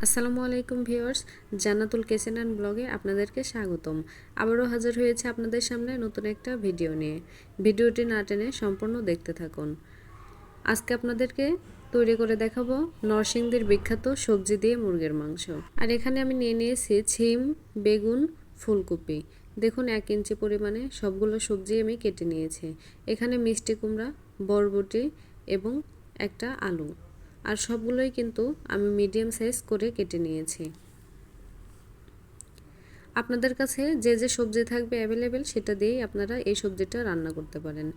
আসসালামু আলাইকুম viewers, Jannatul kitchen and ব্লগে আপনাদেরকে স্বাগতম। আবারও হাজির হয়েছে আপনাদের সামনে নতুন একটা ভিডিও নিয়ে। ভিডিওটি না টেনে সম্পূর্ণ দেখতে থাকুন। আজকে আপনাদেরকে তৈরি করে দেখাবো নরসিংদীর বিখ্যাত সবজি দিয়ে মুরগির মাংস। আর এখানে আমি নিয়ে নিয়েছি ছিম, বেগুন, ফুলকপি। দেখুন 1 ইঞ্চি পরিমাণে সবগুলো সবজি আমি কেটে নিয়েছি। এখানে মিষ্টি কুমড়া, বরবটি এবং একটা আলু। আর সবগুলোই কিন্তু আমি মিডিয়াম সাইজ করে কেটে নিয়েছি। আপনাদের কাছে যে যে সবজি থাকবে অ্যাভেলেবেল সেটা দিয়েই আপনারা এই সবজিটা রান্না করতে পারেন।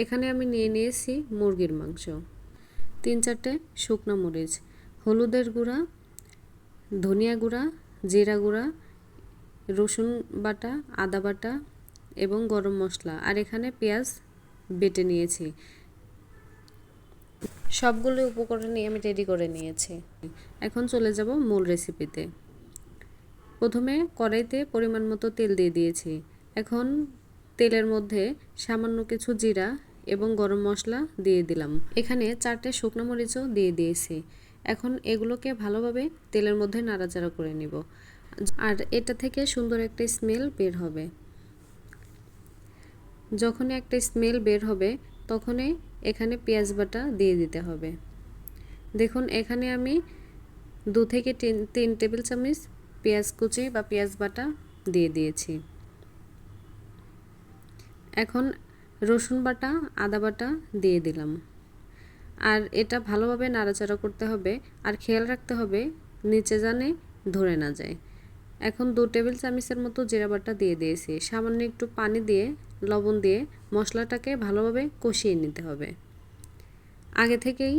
এখানে আমি নিয়ে নিয়েছি মুরগির মাংস, 3-4টে শুকনো মরিচ, হলুদের গুঁড়া, ধনিয়া গুঁড়া, জিরা গুঁড়া, রসুন বাটা, আদা বাটা এবং গরম মশলা। আর এখানে পেঁয়াজ বেটে নিয়েছি। সবগুলো উপকরণ আমি রেডি করে নিয়েছি। এখন চলে যাব মূল রেসিপিতে। প্রথমে কড়াইতে পরিমাণ মতো তেল দিয়ে দিয়েছি। এখন তেলের মধ্যে সামান্য কিছু জিরা এবং গরম মশলা দিয়ে দিলাম। এখানে 4টে শুকনো মরিচও দিয়ে দিয়েছি। এখন এগুলোকে ভালোভাবে তেলের মধ্যে নাড়াচাড়া করে নিব। আর এটা থেকে সুন্দর একটা স্মেল বের হবে। যখনই একটা স্মেল বের হবে তখনই এখানে পেঁয়াজ বাটা দিয়ে দিতে হবে। দেখুন এখানে আমি 2 থেকে 3 টেবিল চামচ পেঁয়াজ কুচি বা পেঁয়াজ বাটা দিয়ে দিয়েছি। এখন রসুন বাটা, আদা বাটা দিয়ে দিলাম। আর এটা ভালোভাবে নাড়াচাড়া করতে হবে। আর খেয়াল রাখতে হবে নিচে জানে ধরে না যায়। এখন 2 টেবিল চামচের মতো জিরা বাটা দিয়ে দিয়েছি। সামান্য একটু পানি দিয়ে লবণ দিয়ে মশলাটাকে ভালোভাবে কষিয়ে নিতে হবে। আগে থেকেই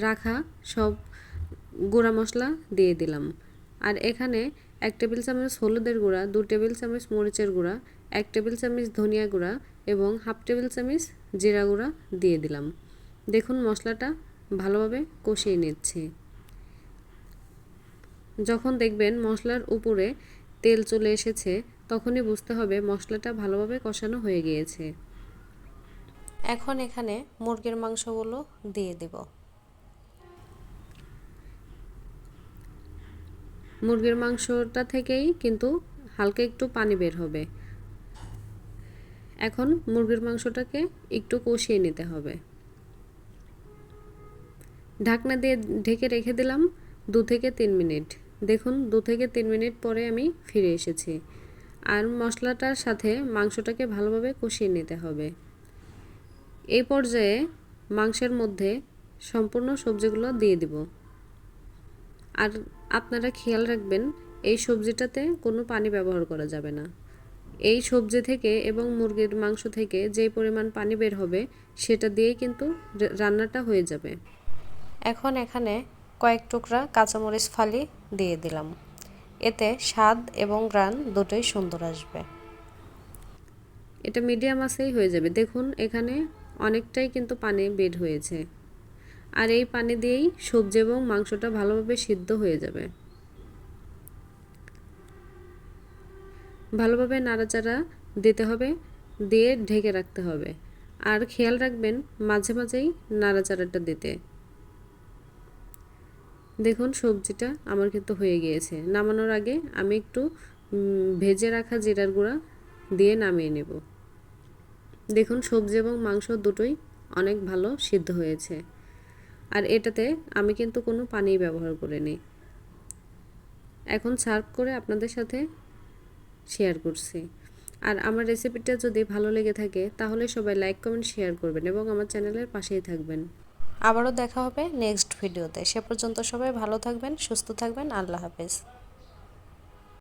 রাখা সব গুঁড়া মশলা দিয়ে দিলাম। আর এখানে 1 টেবিল চামচ হলুদের গুঁড়া, 2 টেবিল চামচ মরিচের গুঁড়া, 1 টেবিল চামচ ধনিয়া গুঁড়া এবং হাফ টেবিল চামচ জিরা গুঁড়া দিয়ে দিলাম। দেখুন মশলাটা ভালোভাবে কষিয়ে নিচ্ছি। যখন দেখবেন মশলার উপরে তেল চলে এসেছে তখনই বুঝতে হবে মশলাটা ভালোভাবে কষানো হয়ে গিয়েছে। এখন এখানে মুরগির মাংসগুলো দিয়ে দেব। মুরগির মাংসটা থেকেই কিন্তু হালকা একটু পানি বের হবে। এখন মুরগির মাংসটাকে একটু কষিয়ে নিতে হবে। ঢাকনা দিয়ে ঢেকে রেখে দিলাম 2 থেকে 3 মিনিট। দেখুন 2 থেকে 3 মিনিট পরে আমি ফিরে এসেছি। আর মশলাটার সাথে মাংসটাকে ভালোভাবে কষিয়ে নিতে হবে। এই পর্যায়ে মাংসের মধ্যে সম্পূর্ণ সবজিগুলো দিয়ে দিব। আর আপনারা খেয়াল রাখবেন এই সবজিটাতে কোনো পানি ব্যবহার করা যাবে না। এই সবজি থেকে এবং মুরগির মাংস থেকে যে পরিমাণ পানি বের হবে সেটা দিয়েই কিন্তু রান্নাটা হয়ে যাবে। এখন এখানে কয়েক টুকরা কাঁচামরিচ ফালি দিয়ে দিলাম। এতে স্বাদ এবং ঘ্রাণ দুটোই সুন্দর আসবে। এটা মিডিয়াম আঁচেই হয়ে যাবে। দেখুন এখানে অনেকটাই কিন্তু পানি বের হয়েছে। আর এই পানি দিয়েই সবজি এবং মাংসটা ভালোভাবে সিদ্ধ হয়ে যাবে। ভালোভাবে নাড়াচাড়া দিতে হবে, দিয়ে ঢেকে রাখতে হবে। আর খেয়াল রাখবেন মাঝে মাঝেই নাড়াচাড়াটা দিতে। দেখুন সবজিটা আমার কিন্তু হয়ে গিয়েছে। নামানোর আগে আমি একটু ভেজে রাখা জিরার গুঁড়া দিয়ে নামিয়ে নেব। দেখুন সবজি এবং মাংস দুটোই অনেক ভালো সিদ্ধ হয়েছে। আর এটাতে আমি কিন্তু কোনো পানি ব্যবহার করিনি। এখন সার্ভ করে আপনাদের সাথে শেয়ার করছি। আর আমার রেসিপিটা যদি ভালো লেগে থাকে তাহলে সবাই লাইক, কমেন্ট, শেয়ার করবেন এবং আমার চ্যানেলের পাশেই থাকবেন। আবারও দেখা হবে নেক্সট ভিডিওতে। সে পর্যন্ত সবাই ভালো থাকবেন, সুস্থ থাকবেন। আল্লাহ হাফেজ।